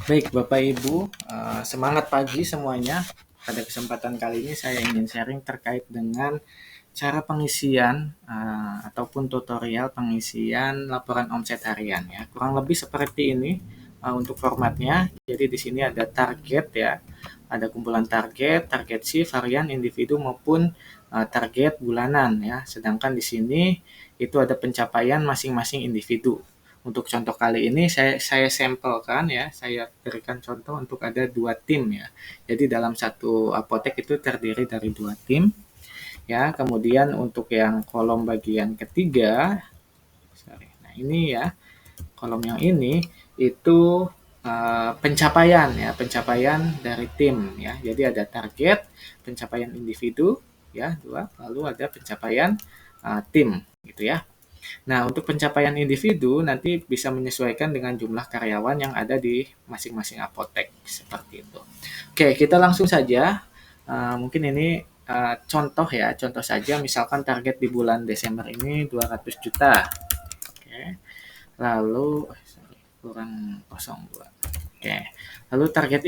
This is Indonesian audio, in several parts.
Baik, Bapak Ibu, semangat pagi semuanya. Pada kesempatan kali ini saya ingin sharing terkait dengan cara pengisian ataupun tutorial pengisian laporan omset harian ya. Kurang lebih seperti ini untuk formatnya. Jadi di sini ada target ya, ada kumpulan target, target shift, harian, individu maupun target bulanan ya. Sedangkan di sini itu ada pencapaian masing-masing individu. Untuk contoh kali ini saya sampelkan ya, saya berikan contoh untuk ada dua tim ya. Jadi dalam satu apotek itu terdiri dari dua tim ya. Kemudian untuk yang kolom bagian ketiga, sorry, nah ini ya, kolom yang ini itu pencapaian ya, pencapaian dari tim ya. Jadi ada target, pencapaian individu ya, dua, lalu ada pencapaian tim gitu ya. Nah, untuk pencapaian individu nanti bisa menyesuaikan dengan jumlah karyawan yang ada di masing-masing apotek, seperti itu. Oke, kita langsung saja. Mungkin ini contoh ya, contoh saja. Misalkan target di bulan Desember ini 200 juta. Oke, lalu sorry, kurang 02. Oke, lalu target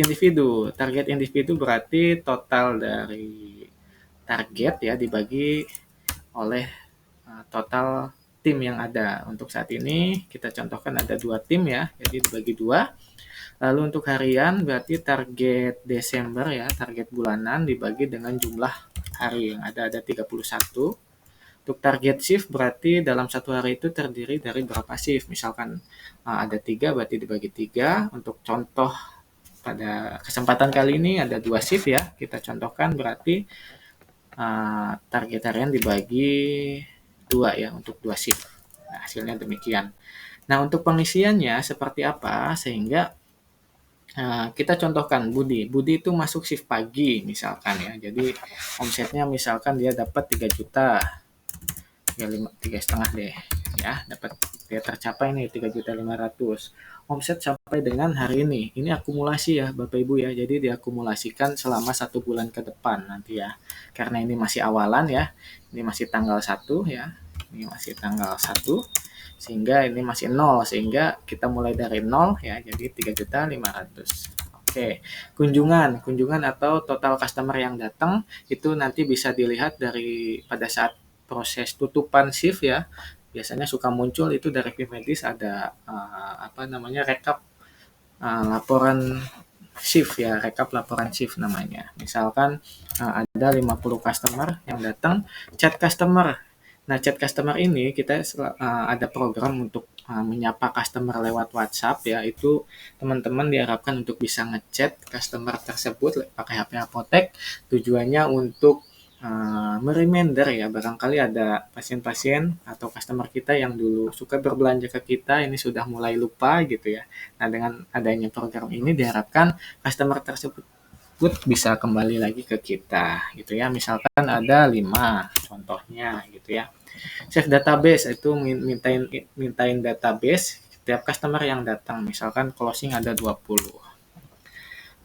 individu berarti total dari target ya dibagi oleh total tim yang ada. Untuk saat ini kita contohkan ada dua tim ya, jadi dibagi dua. Lalu untuk harian berarti target Desember ya, target bulanan dibagi dengan jumlah hari yang ada 31. Untuk target shift berarti dalam satu hari itu terdiri dari berapa shift. Misalkan ada tiga berarti dibagi tiga. Untuk contoh pada kesempatan kali ini ada dua shift ya. Kita contohkan berarti target harian dibagi dua ya untuk dua shift. Nah, hasilnya demikian. Nah, untuk pengisiannya seperti apa sehingga kita contohkan Budi. Budi itu masuk shift pagi misalkan ya. Jadi omsetnya misalkan dia dapat 3 juta, 3,5 deh ya, dapat dia tercapai nih 3.500.000. Omset sampai dengan hari ini. Ini akumulasi ya Bapak Ibu ya. Jadi diakumulasikan selama 1 bulan ke depan nanti ya. Karena ini masih awalan ya. Ini masih tanggal 1 ya. Ini masih tanggal 1 sehingga ini masih nol, sehingga kita mulai dari nol ya, jadi 3.500.000. Oke, kunjungan atau total customer yang datang itu nanti bisa dilihat dari pada saat proses tutupan shift ya. Biasanya suka muncul itu dari tim medis ada apa namanya rekap laporan shift ya, rekap laporan shift namanya. Misalkan ada 50 customer yang datang, chat customer. Nah, chat customer ini kita ada program untuk menyapa customer lewat WhatsApp ya. Itu teman-teman diharapkan untuk bisa ngechat customer tersebut pakai HP apotek. Tujuannya untuk mereminder ya, barangkali ada pasien-pasien atau customer kita yang dulu suka berbelanja ke kita ini sudah mulai lupa gitu ya. Nah, dengan adanya program ini diharapkan customer tersebut bisa kembali lagi ke kita gitu ya. Misalkan ada 5 contohnya gitu ya. Save database itu mintain database setiap customer yang datang. Misalkan closing ada 20.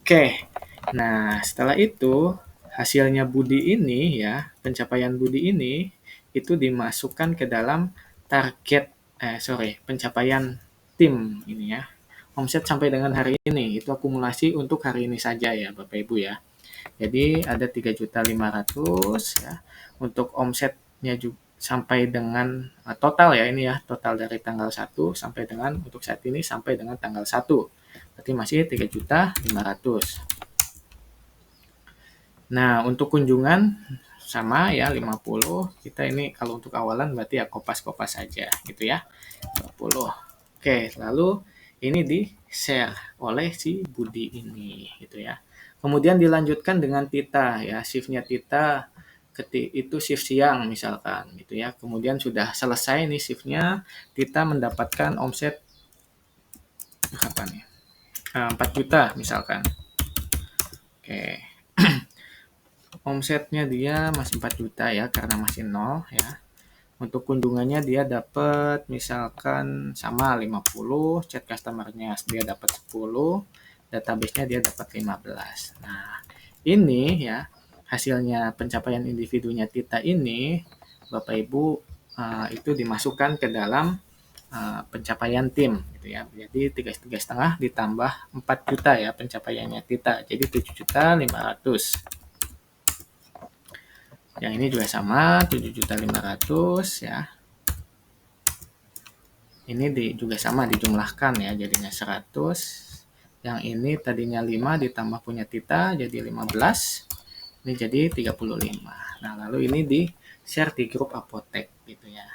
Oke. Nah, setelah itu hasilnya Budi ini ya, pencapaian Budi ini itu dimasukkan ke dalam target pencapaian tim ini ya. Omset sampai dengan hari ini itu akumulasi untuk hari ini saja ya Bapak Ibu ya. Jadi ada 3.500.000 ya. Untuk omsetnya juga sampai dengan total ya ini ya, total dari tanggal 1 sampai dengan untuk saat ini sampai dengan tanggal 1. Berarti masih 3.500.000. Nah, untuk kunjungan sama ya 50. Kita ini kalau untuk awalan berarti ya kopas-kopas saja gitu ya. 20. Oke, lalu ini di-share oleh si Budi ini gitu ya. Kemudian dilanjutkan dengan Tita ya, shift-nya Tita itu shift siang misalkan gitu ya. Kemudian sudah selesai nih shift-nya, Tita mendapatkan omset berapa nih? 4 juta misalkan. Oke. Omsetnya dia masih 4 juta ya karena masih nol ya. Untuk kunjungannya dia dapat misalkan sama 50, chat customer-nya dia dapat 10, database-nya dia dapat 15. Nah, ini ya hasilnya pencapaian individunya Tita ini Bapak Ibu itu dimasukkan ke dalam pencapaian tim gitu ya. Jadi 3,5 ditambah 4 juta ya pencapaiannya Tita. Jadi 7.500.000. Yang ini juga sama 7.500.000 ya. Ini juga sama dijumlahkan ya jadinya 100. Yang ini tadinya 5 ditambah punya Tita jadi 15. Ini jadi 35. Nah, lalu ini di share di grup apotek gitu ya.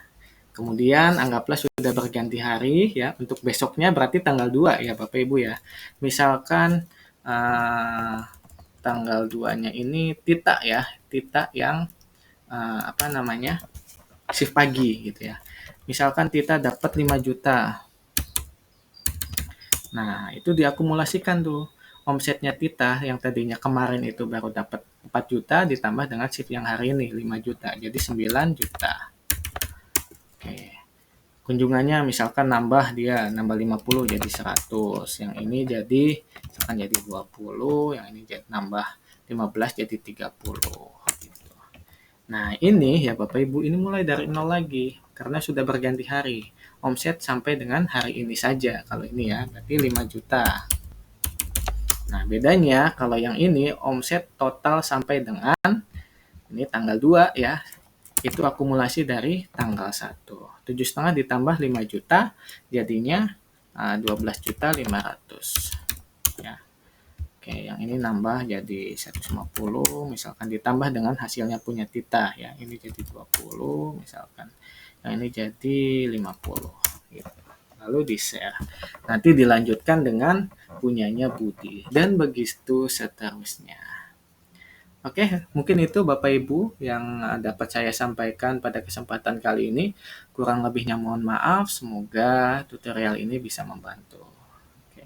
Kemudian anggaplah sudah berganti hari ya. Untuk besoknya berarti tanggal 2 ya Bapak Ibu ya. Misalkan tanggal 2-nya ini Tita ya. Tita yang shift pagi gitu ya. Misalkan Tita dapat 5 juta. Nah, itu diakumulasikan tuh. Omsetnya Tita yang tadinya kemarin itu baru dapat 4 juta ditambah dengan shift yang hari ini 5 juta. Jadi 9 juta. Oke. Kunjungannya misalkan nambah 50 jadi 100. Yang ini jadi misalkan jadi 20, yang ini jadi nambah 15 jadi 30 gitu. Nah, ini ya Bapak Ibu ini mulai dari nol lagi karena sudah berganti hari. Omset sampai dengan hari ini saja. Kalau ini ya, berarti 5 juta. Nah, bedanya kalau yang ini omset total sampai dengan ini tanggal 2 ya. Itu akumulasi dari tanggal 1. 7,5 ditambah 5 juta jadinya 12.500.000 ya. Oke, yang ini nambah jadi 150 misalkan ditambah dengan hasilnya punya Tita ya. Ini jadi 20 misalkan. Yang ini jadi 50 gitu. Lalu di-share. Nanti dilanjutkan dengan punyanya Budi dan begitu seterusnya. Oke, mungkin itu Bapak Ibu yang dapat saya sampaikan pada kesempatan kali ini. Kurang lebihnya mohon maaf, semoga tutorial ini bisa membantu. Oke.